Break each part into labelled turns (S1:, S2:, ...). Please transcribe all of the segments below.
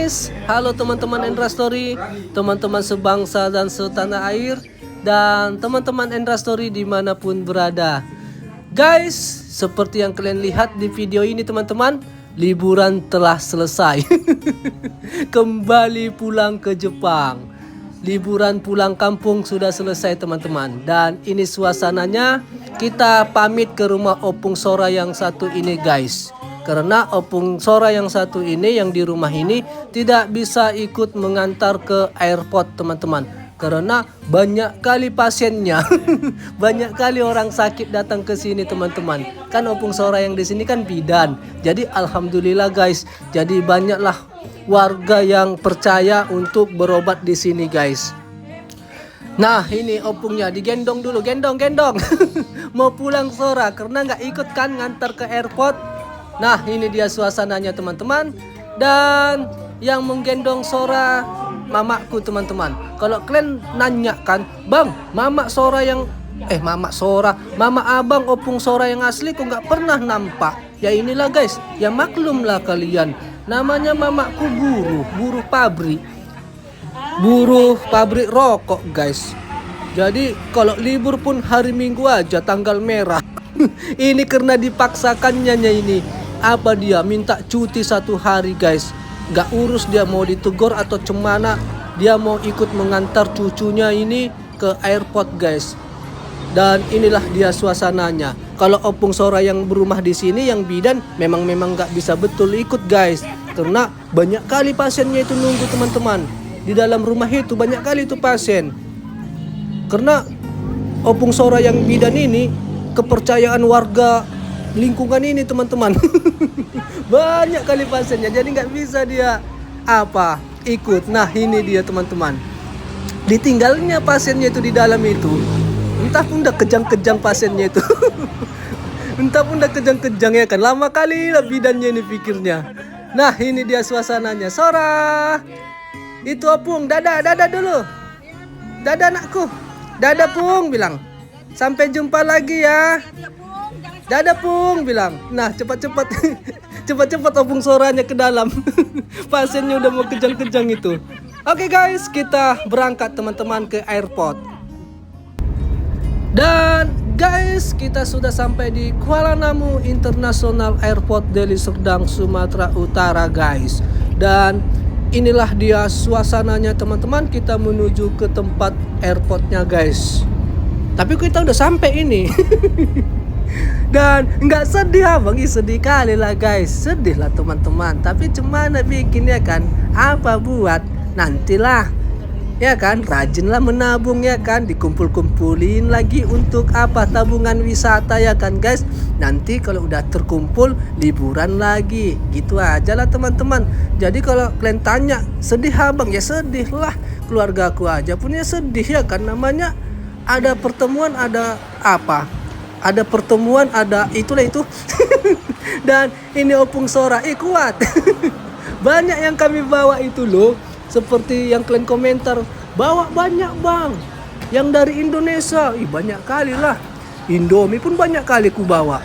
S1: guys, halo teman-teman Endra Story, teman-teman sebangsa dan setanah air, dan teman-teman Endra Story dimanapun berada. Guys, seperti yang kalian lihat di video ini teman-teman, liburan telah selesai. Kembali pulang ke Jepang. Liburan pulang kampung sudah selesai teman-teman. Dan ini suasananya, kita pamit ke rumah Opung Sora yang satu ini guys. Karena Opung Sora yang satu ini, yang di rumah ini, tidak bisa ikut mengantar ke airport teman-teman. Karena banyak kali pasiennya. Banyak kali orang sakit datang ke sini teman-teman. Kan Opung Sora yang di sini kan bidan. Jadi alhamdulillah guys. Jadi banyaklah warga yang percaya untuk berobat di sini guys. Nah ini opungnya digendong dulu, gendong. Mau pulang Sora karena nggak ikut kan ngantar ke airport. Nah ini dia suasananya teman-teman. Dan yang menggendong Sora mamaku teman-teman. Kalau kalian nanya kan, bang, mama Sora yang mama abang Opung Sora yang asli kok nggak pernah nampak. Ya inilah guys, ya maklumlah kalian. Namanya mamaku buruh pabrik. Buruh pabrik rokok guys. Jadi kalau libur pun hari Minggu aja tanggal merah. Ini karena dipaksakannya ini. Apa dia minta cuti 1 hari guys. Gak urus dia mau ditegur atau cemana. Dia mau ikut mengantar cucunya ini ke airport guys. Dan inilah dia suasananya. Kalau Opung Sora yang berumah di sini yang bidan memang gak bisa betul ikut guys. Karena banyak kali pasiennya itu nunggu teman-teman. Di dalam rumah itu banyak kali itu pasien. Karena Opung Sora yang bidan ini kepercayaan warga lingkungan ini teman-teman. Banyak kali pasiennya, jadi nggak bisa dia ikut. Nah ini dia teman-teman, ditinggalnya pasiennya itu di dalam itu. Entah pun udah kejang-kejang pasiennya itu. Entah pun udah kejang-kejang ya kan. Lama kali lah bidannya ini pikirnya. Nah ini dia suasananya. Sora, itu Opung, dadah dulu. Dadah anakku, dadah Pung bilang. Sampai jumpa lagi ya. Dadah Pung bilang. Nah cepat-cepat cepat Opung Soranya ke dalam. Pasiennya udah mau kejang-kejang itu. Oke guys, kita berangkat teman-teman ke airport. Dan guys, kita sudah sampai di Kuala Namu International Airport Deli Serdang, Sumatera Utara guys. Dan inilah dia suasananya teman-teman. Kita menuju ke tempat airportnya guys. Tapi kita udah sampai ini. Dan nggak sedih abang, sedih kali lah guys. Sedih lah teman-teman. Tapi cemana bikinnya kan. Apa buat, nantilah. Ya kan, rajinlah menabung ya kan. Dikumpul-kumpulin lagi untuk tabungan wisata ya kan guys. Nanti kalau udah terkumpul liburan lagi. Gitu aja lah teman-teman. Jadi kalau kalian tanya sedih abang, ya sedih lah. Keluargaku aja pun ya sedih ya kan. Namanya ada pertemuan, ada ada pertemuan, ada itulah itu. Dan ini Opung Sora kuat. Banyak yang kami bawa itu loh. Seperti yang kalian komentar, bawa banyak bang. Yang dari Indonesia, banyak kali lah. Indomie pun banyak kali ku bawa.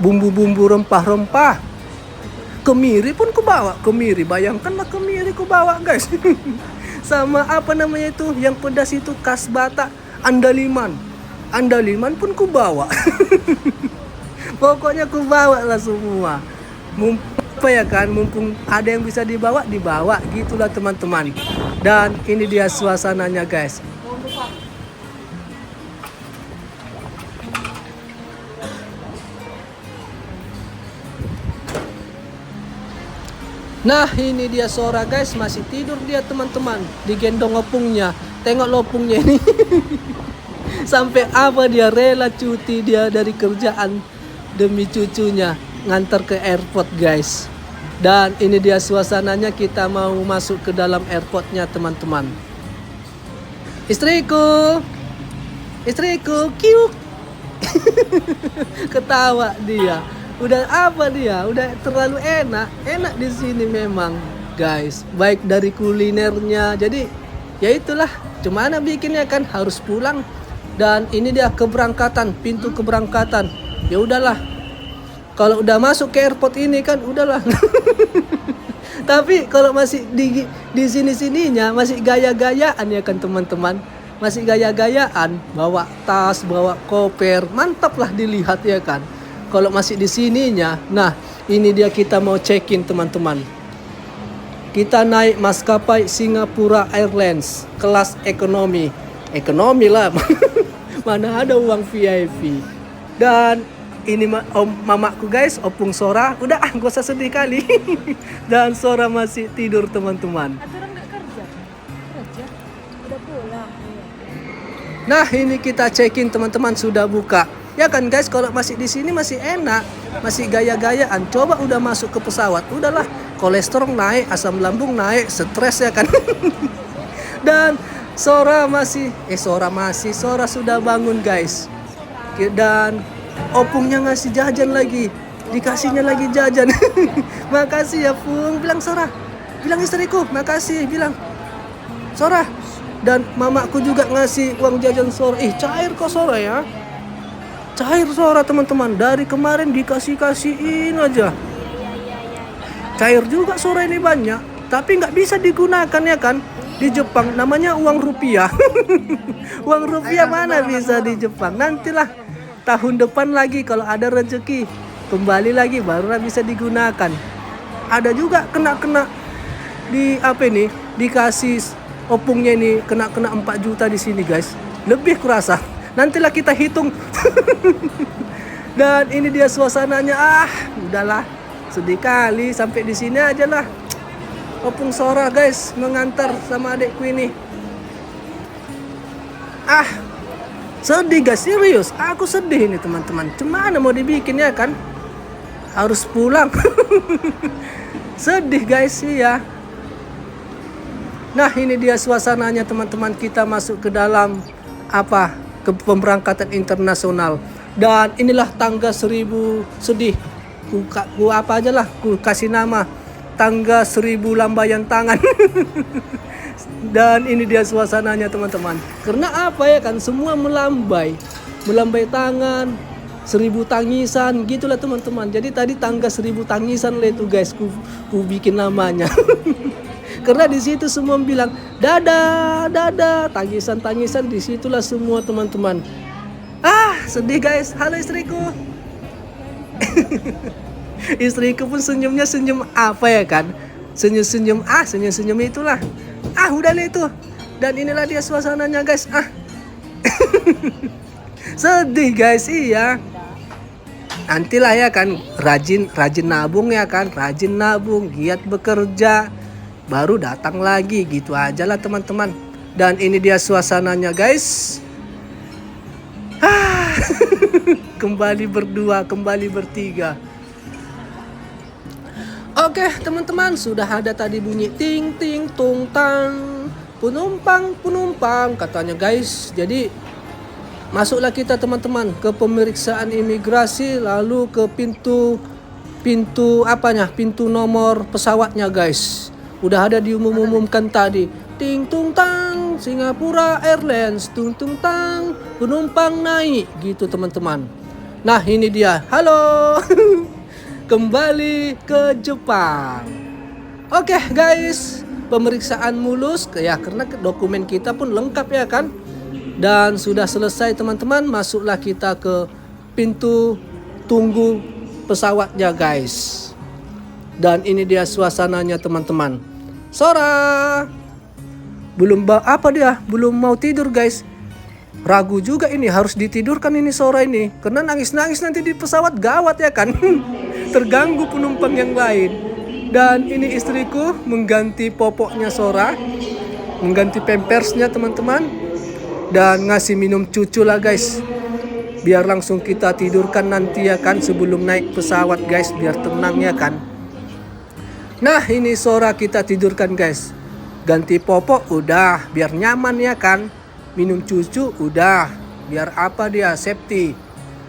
S1: Bumbu-bumbu rempah-rempah. Kemiri pun ku bawa. Kemiri, bayangkanlah kemiri ku bawa guys. Sama itu yang pedas itu khas Batak, Andaliman pun ku bawa. Pokoknya ku bawa lah semua. Mumpung ada yang bisa dibawa gitulah teman-teman. Dan ini dia suasananya guys. Nah ini dia Sora guys, masih tidur dia teman-teman, digendong opungnya. Tengok opungnya ini. Sampai dia rela cuti dia dari kerjaan demi cucunya ngantar ke airport guys. Dan ini dia suasananya, kita mau masuk ke dalam airportnya teman-teman. Istriku kiuk. Ketawa dia. Udah udah terlalu enak di sini memang guys, baik dari kulinernya. Jadi ya itulah, cumana bikinnya kan harus pulang. Dan ini dia keberangkatan, pintu keberangkatan. Ya udahlah, kalau udah masuk ke airport ini kan udahlah. Tapi kalau masih di sini-sininya masih gaya-gayaan ya kan teman-teman. Masih gaya-gayaan, bawa tas, bawa koper, mantap lah dilihat ya kan. Kalau masih di sininya, nah ini dia kita mau check-in teman-teman. Kita naik maskapai Singapura Airlines kelas ekonomi. Ekonomi lah, mana ada uang VIP. Dan ini mamaku guys, opung Sora, udah gak usah sedih kali. Dan Sora masih tidur teman-teman.
S2: Aturan nggak kerja? Kerja? Udah pulang.
S1: Nah ini kita check-in teman-teman, sudah buka. Ya kan guys, kalau masih di sini masih enak, masih gaya-gayaan. Coba udah masuk ke pesawat, udahlah kolesterol naik, asam lambung naik, stres ya kan. Dan Sora sudah bangun guys. Dan opungnya ngasih jajan lagi, dikasihnya lagi jajan. Makasih ya Pung, bilang Sora, bilang istriku makasih, bilang Sora. Dan mamaku juga ngasih uang jajan Sora. Cair kok Sora ya, cair Sora teman-teman, dari kemarin dikasih-kasihin aja. Cair juga Sora ini banyak, tapi nggak bisa digunakan ya kan. Di Jepang namanya uang rupiah. Uang rupiah mana bisa di Jepang. Nantilah tahun depan lagi kalau ada rezeki kembali lagi barulah bisa digunakan. Ada juga kena di apa ini, dikasih opungnya ini kena 4 juta di sini guys. Lebih kurasa. Nantilah kita hitung. Dan ini dia suasananya. Udahlah, sedih kali sampai di sini aja lah. Opung Sora guys mengantar sama adikku ini. Sedih guys, serius. Aku sedih ini teman-teman. Gimana mau dibikin ya kan? Harus pulang. Sedih guys sih ya. Nah ini dia suasananya teman-teman. Kita masuk ke dalam ke pemberangkatan internasional. Dan inilah tangga 1000 sedih. Ku kasih nama tangga 1000 lambaian tangan. Dan ini dia suasananya teman-teman. Karena apa ya kan, semua melambai tangan, 1000 tangisan gitulah teman-teman. Jadi tadi tangga 1000 tangisan lah itu guys, ku bikin namanya. Karena di situ semua bilang dadah, tangisan disitulah semua teman-teman. Sedih guys. Halo istriku. Istriku pun senyumnya senyum apa ya kan, senyum itulah. Udahlah itu. Dan inilah dia suasananya guys. Sedih guys, iya. Nantilah ya kan, rajin nabung ya kan, rajin nabung, giat bekerja, baru datang lagi gitu aja lah teman-teman. Dan ini dia suasananya guys. Kembali berdua, kembali bertiga. Oke teman-teman, sudah ada tadi bunyi ting ting tung tang, penumpang katanya guys. Jadi masuklah kita teman-teman ke pemeriksaan imigrasi, lalu ke pintu nomor pesawatnya guys. Udah ada diumumkan tadi, ting tung tang Singapura Airlines, tung tung tang penumpang naik gitu teman-teman. Nah ini dia, halo. Kembali ke Jepang. Oke guys, pemeriksaan mulus ya, karena dokumen kita pun lengkap ya kan. Dan sudah selesai teman-teman, masuklah kita ke pintu tunggu pesawatnya guys. Dan ini dia suasananya teman-teman. Sora belum mau tidur guys. Ragu juga ini, harus ditidurkan ini Sora ini, karena nangis-nangis nanti di pesawat gawat ya kan. Terganggu penumpang yang lain. Dan ini istriku mengganti popoknya Sora, mengganti pampersnya teman-teman, dan ngasih minum cucu lah guys, biar langsung kita tidurkan nanti ya kan, sebelum naik pesawat guys, biar tenang ya kan. Nah ini Sora kita tidurkan guys, ganti popok udah biar nyaman ya kan, minum cucu udah biar safety.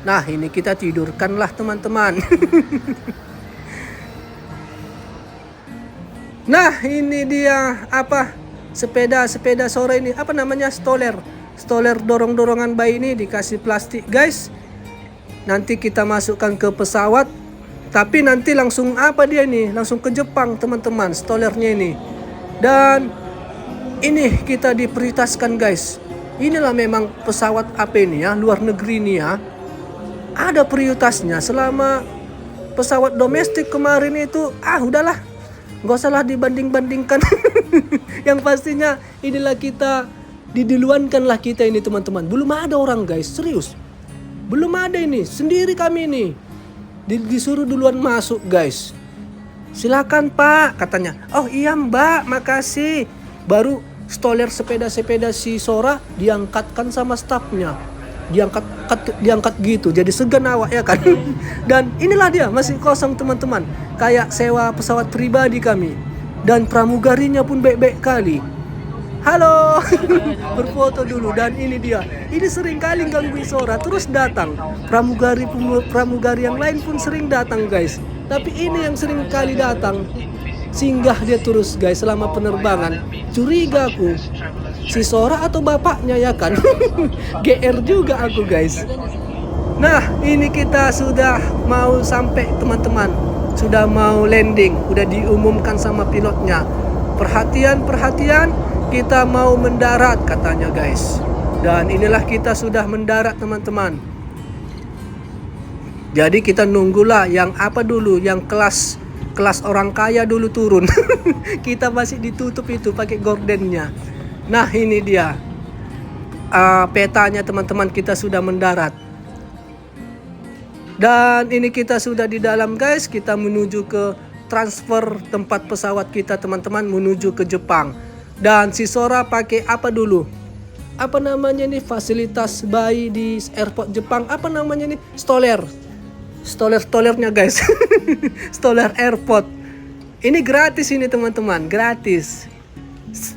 S1: Nah ini kita tidurkan lah teman-teman. Nah ini dia sepeda Sora ini, namanya, stoler dorong-dorongan bayi ini, dikasih plastik guys. Nanti kita masukkan ke pesawat, Tapi nanti langsung apa dia ini? Langsung ke Jepang teman-teman, stolernya ini. Dan ini kita diprioritaskan guys. Inilah memang pesawat apa ini ya, luar negeri ini ya. Ada prioritasnya. Selama pesawat domestik kemarin itu, udahlah, nggak usah lah dibanding-bandingkan. Yang pastinya inilah kita, diduluankan lah kita ini teman-teman. Belum ada orang guys, serius. Belum ada ini, sendiri kami ini. Disuruh duluan masuk guys. Silakan Pak, katanya. Oh iya Mbak, makasih. Baru stoler sepeda-sepeda si Sora diangkatkan sama stafnya. Diangkat gitu, jadi segan awak ya kan. Dan inilah dia, masih kosong teman-teman. Kayak sewa pesawat pribadi kami. Dan pramugarinya pun baik-baik kali. Halo, berfoto dulu. Dan ini dia, ini sering kali gangguin Sora, terus datang. Pramugari yang lain pun sering datang guys. Tapi ini yang sering kali datang, singgah dia terus guys selama penerbangan. Curiga aku, si Sora atau bapaknya ya kan. GR juga aku guys. Nah ini kita sudah mau sampai teman-teman. Sudah mau landing, udah diumumkan sama pilotnya. Perhatian, kita mau mendarat katanya guys. Dan inilah kita sudah mendarat teman-teman. Jadi kita nunggulah yang apa dulu, yang kelas orang kaya dulu turun. Kita masih ditutup itu pakai gordennya. Nah ini dia petanya teman-teman, kita sudah mendarat. Dan ini kita sudah di dalam guys. Kita menuju ke transfer tempat pesawat kita teman-teman, menuju ke Jepang. Dan si Sora pakai apa dulu? Apa namanya nih, fasilitas bayi di airport Jepang? Apa namanya nih? Stolernya guys. Stoler airport. Ini gratis ini teman-teman, gratis.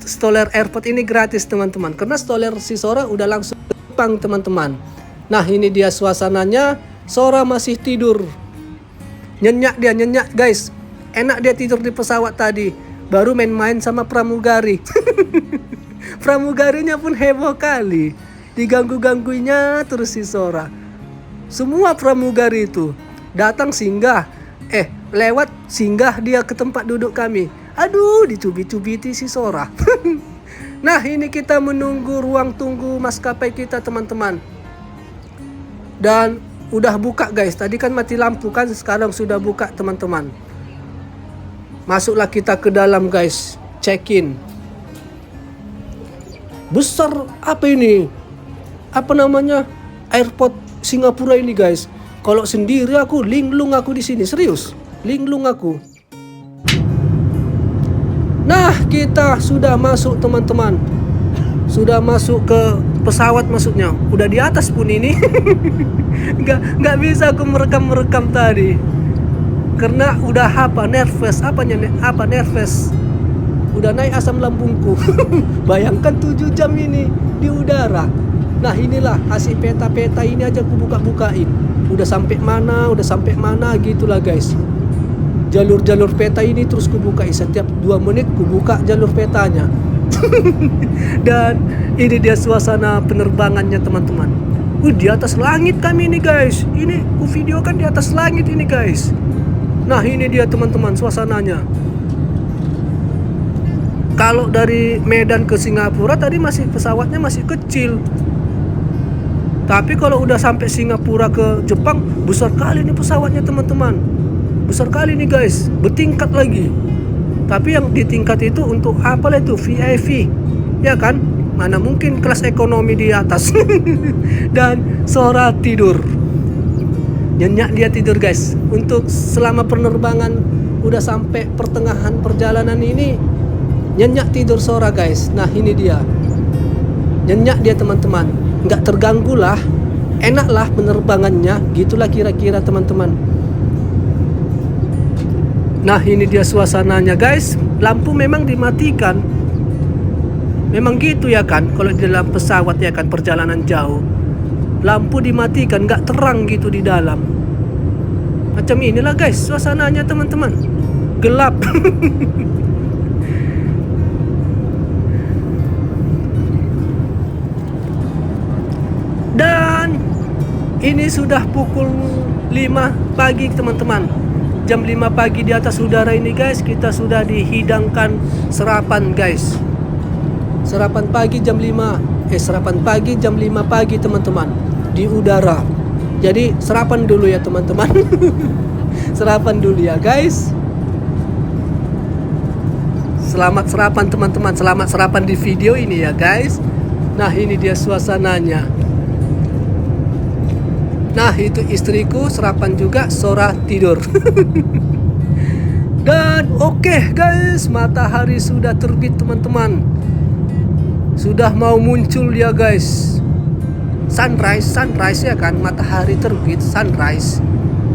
S1: Stoler airport ini gratis teman-teman. Karena stoler si Sora udah langsung ke Jepang teman-teman. Nah ini dia suasananya. Sora masih tidur. Nyenyak guys. Enak dia tidur di pesawat tadi. Baru main-main sama pramugari. Pramugarinya pun heboh kali. Diganggu-gangguinya terus si Sora. Semua pramugari itu datang singgah. Lewat singgah dia ke tempat duduk kami. Aduh, dicubit-cubiti si Sora. Nah, ini kita menunggu ruang tunggu maskapai kita, teman-teman. Dan udah buka, guys. Tadi kan mati lampu kan, sekarang sudah buka, teman-teman. Masuklah kita ke dalam, guys. Check-in. Besar apa ini? Apa namanya? Airport Singapura ini, guys. Kalau sendiri aku linglung aku di sini, serius. Linglung aku. Nah, kita sudah masuk, teman-teman. Sudah masuk ke pesawat maksudnya. Udah di atas pun ini. Nggak bisa aku merekam tadi. Karena udah nervous. Nervous. Udah naik asam lambungku. Bayangkan 7 jam ini di udara. Nah inilah hasil peta-peta ini aja aku buka-bukain. Udah sampai mana gitulah guys. Jalur-jalur peta ini terus kubukain. Setiap 2 menit kubuka jalur petanya. Dan ini dia suasana penerbangannya, teman-teman. Di atas langit kami ini guys. Ini ku video kan di atas langit ini guys. Nah ini dia teman-teman suasananya. Kalau dari Medan ke Singapura tadi pesawatnya masih kecil. Tapi kalau udah sampai Singapura ke Jepang, besar kali nih pesawatnya, teman-teman. Besar kali nih guys, bertingkat lagi. Tapi yang di tingkat itu untuk apa lah itu? VIP. Ya kan? Mana mungkin kelas ekonomi di atas. Dan Sora tidur. Nyenyak dia tidur guys. Untuk selama penerbangan udah sampai pertengahan perjalanan ini, nyenyak tidur Sora guys. Nah ini dia. Nyenyak dia, teman-teman. Nggak terganggu lah. Enak lah penerbangannya. Gitulah kira-kira, teman-teman. Nah ini dia suasananya guys. Lampu memang dimatikan. Memang gitu ya kan. Kalau di dalam pesawat ya kan, perjalanan jauh, lampu dimatikan, nggak terang gitu di dalam. Macam inilah guys suasananya, teman-teman. Gelap. Dan ini sudah pukul 5 pagi, teman-teman. jam 5 pagi di atas udara ini guys, kita sudah dihidangkan sarapan guys. Sarapan pagi jam 5 pagi teman-teman di udara. Jadi sarapan dulu ya teman-teman. Sarapan dulu ya guys. Selamat sarapan teman-teman, selamat sarapan di video ini ya guys. Nah ini dia suasananya. Nah itu istriku sarapan juga, Sora tidur. Dan oke guys, matahari sudah terbit teman-teman. Sudah mau muncul ya guys. Sunrise ya kan, matahari terbit, sunrise.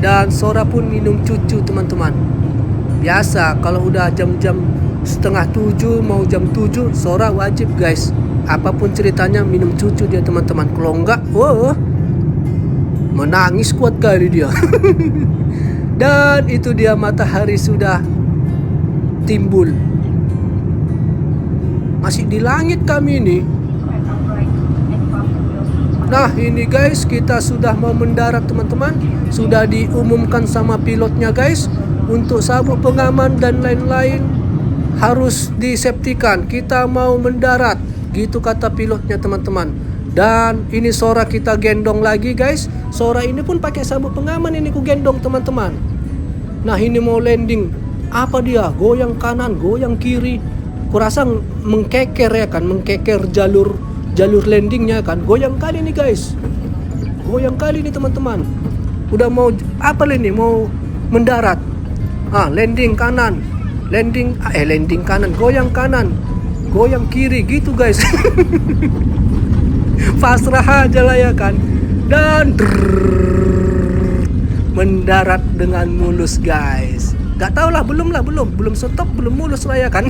S1: Dan Sora pun minum cucu teman-teman. Biasa kalau udah jam-jam setengah 7 mau jam 7, Sora wajib guys, apapun ceritanya minum cucu dia teman-teman. Kalau enggak, menangis kuat kali dia. Dan itu dia matahari sudah timbul. Masih di langit kami ini. Nah ini guys, kita sudah mau mendarat teman-teman. Sudah diumumkan sama pilotnya guys, untuk sabuk pengaman dan lain-lain harus diseptikan. Kita mau mendarat, gitu kata pilotnya teman-teman. Dan ini Sora kita gendong lagi guys. Sora ini pun pakai sabuk pengaman, ini ku gendong teman-teman. Nah ini mau landing. Apa dia? Goyang kanan, goyang kiri. Kurasa mengkeker ya kan, mengkeker jalur landingnya kan. Goyang kali nih guys. Goyang kali nih teman-teman. Udah mau apa ini? Mau mendarat. Landing kanan. Landing kanan, goyang kanan, goyang kiri gitu guys. Pasrah aja lah ya kan. Dan mendarat dengan mulus guys. Gak tau lah, belum stop, belum mulus lah ya kan.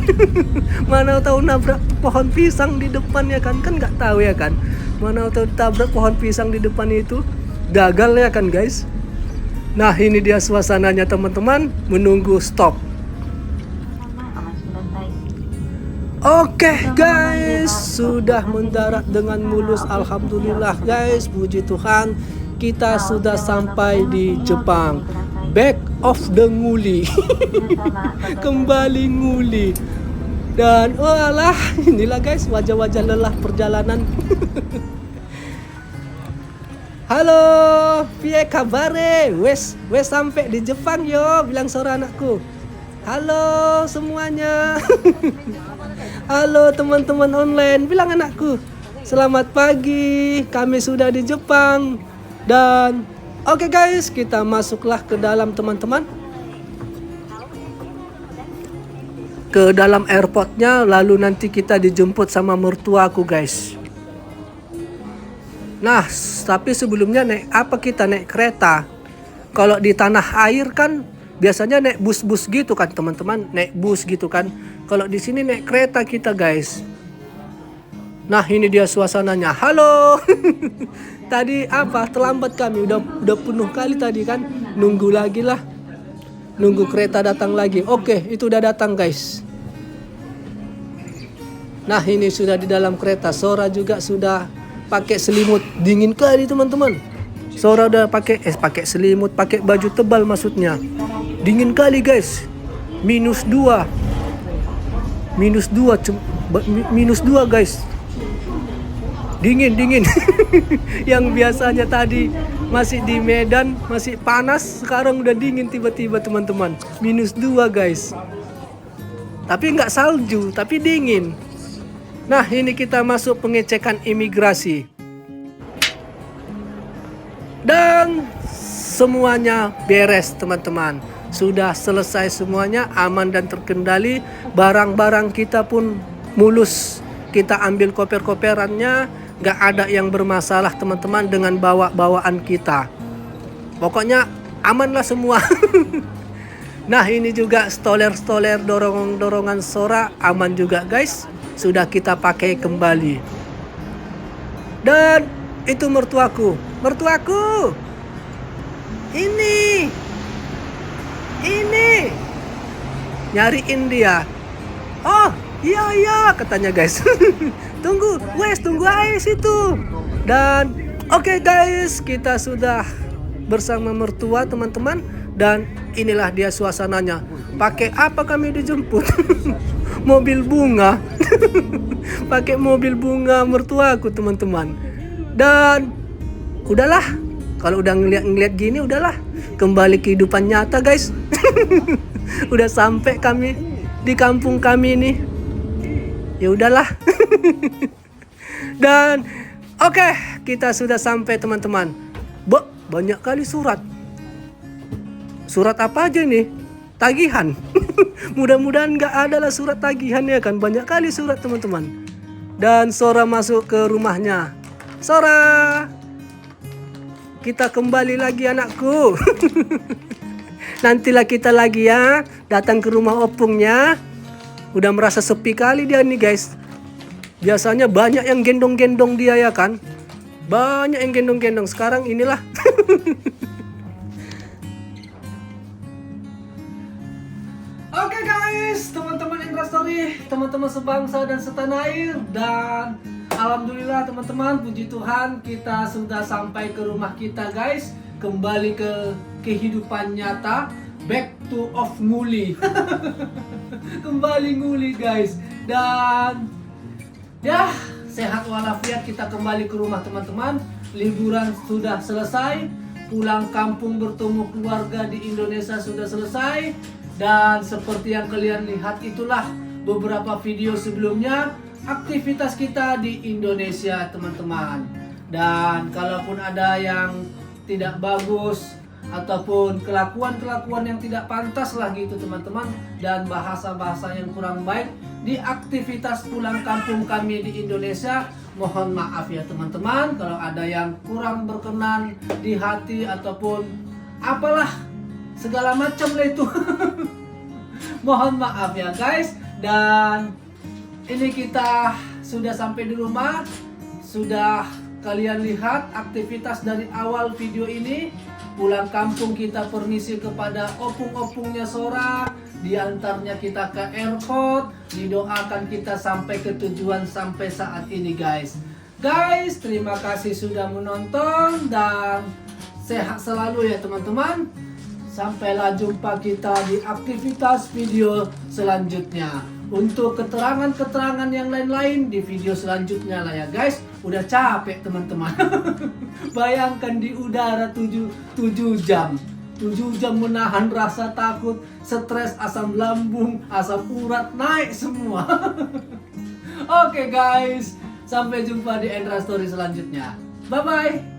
S1: Mana tahu nabrak pohon pisang di depan ya kan, gak tahu ya kan. Mana tahu tabrak pohon pisang di depan itu, gagal ya kan guys. Nah ini dia suasananya teman-teman, menunggu stop. Oke guys, sudah mendarat dengan mulus. Alhamdulillah guys, puji Tuhan, kita sudah sampai di Jepang. Back of the Nguli. Kembali Nguli. Dan walah, inilah guys wajah-wajah lelah perjalanan. Halo, piye kabare? Wes sampai di Jepang yo, bilang Sora anakku. Halo semuanya. Halo teman-teman online, bilang anakku. Selamat pagi, kami sudah di Jepang. Dan oke guys, kita masuklah ke dalam teman-teman. Ke dalam airportnya, lalu nanti kita dijemput sama mertuaku guys. Nah, tapi sebelumnya kita naik kereta. Kalau di tanah air kan biasanya naik bus-bus gitu kan teman-teman, naik bus gitu kan. Kalau di sini naik kereta kita guys. Nah ini dia suasananya. Halo. Tadi terlambat kami, udah penuh kali tadi kan. Nunggu lagi lah. Nunggu kereta datang lagi. Oke, itu udah datang guys. Nah ini sudah di dalam kereta. Sora juga sudah pakai selimut, dingin kali teman-teman. Sora udah pakai selimut, pakai baju tebal maksudnya. Dingin kali guys. Minus 2 guys. Dingin. Yang biasanya tadi masih di Medan masih panas, sekarang udah dingin tiba-tiba teman-teman. Minus 2 guys. Tapi nggak salju, tapi dingin. Nah ini kita masuk pengecekan imigrasi. Dan semuanya beres teman-teman. Sudah selesai semuanya, aman dan terkendali. Barang-barang kita pun mulus. Kita ambil koper-koperannya. Gak ada yang bermasalah teman-teman dengan bawaan kita. Pokoknya aman lah semua. Nah ini juga stoler-stoler dorongan Sora aman juga guys. Sudah kita pakai kembali. Dan itu mertuaku. Ini nyariin dia. Oh iya katanya guys. tunggu aja situ. Dan oke guys, kita sudah bersama mertua teman-teman. Dan inilah dia suasananya. Pakai apa kami dijemput? Mobil bunga. Pakai mobil bunga mertuaku teman-teman. Dan udahlah, kalau udah ngeliat gini udahlah, kembali kehidupan nyata guys. Udah sampai kami di kampung kami ini. Ya udahlah. Dan oke, kita sudah sampai teman-teman. Banyak kali surat. Surat apa aja nih? Tagihan. Mudah-mudahan nggak ada lah surat tagihan ya kan. Banyak kali surat teman-teman. Dan Sora masuk ke rumahnya. Sora, kita kembali lagi anakku. Nantilah kita lagi ya datang ke rumah opungnya. Udah merasa sepi kali dia nih guys. Biasanya banyak yang gendong-gendong dia ya kan. Banyak yang gendong-gendong. Sekarang inilah. Oke guys, teman-teman Indra Story, teman-teman sebangsa dan setanah air. Dan alhamdulillah teman-teman, puji Tuhan kita sudah sampai ke rumah kita guys. Kembali ke kehidupan nyata. Back to of nguli. Kembali nguli guys. Dan ya, sehat walafiat kita kembali ke rumah teman-teman. Liburan sudah selesai. Pulang kampung bertemu keluarga di Indonesia sudah selesai. Dan seperti yang kalian lihat itulah beberapa video sebelumnya aktivitas kita di Indonesia teman-teman. Dan kalaupun ada yang tidak bagus ataupun kelakuan-kelakuan yang tidak pantas lah gitu teman-teman, dan bahasa-bahasa yang kurang baik di aktivitas pulang kampung kami di Indonesia, mohon maaf ya teman-teman kalau ada yang kurang berkenan di hati ataupun apalah segala macam lah itu. Mohon maaf ya guys. Dan ini kita sudah sampai di rumah. Sudah kalian lihat aktivitas dari awal video ini. Pulang kampung kita permisi kepada opung-opungnya Sora. Diantarnya kita ke airport. Didoakan kita sampai ke tujuan sampai saat ini guys. Guys, terima kasih sudah menonton. Dan sehat selalu ya teman-teman. Sampailah jumpa kita di aktivitas video selanjutnya. Untuk keterangan-keterangan yang lain-lain di video selanjutnya lah ya guys. Udah capek teman-teman. Bayangkan di udara 7 jam. 7 jam menahan rasa takut, stres, asam lambung, asam urat naik semua. Oke guys, sampai jumpa di Indra Story selanjutnya. Bye-bye.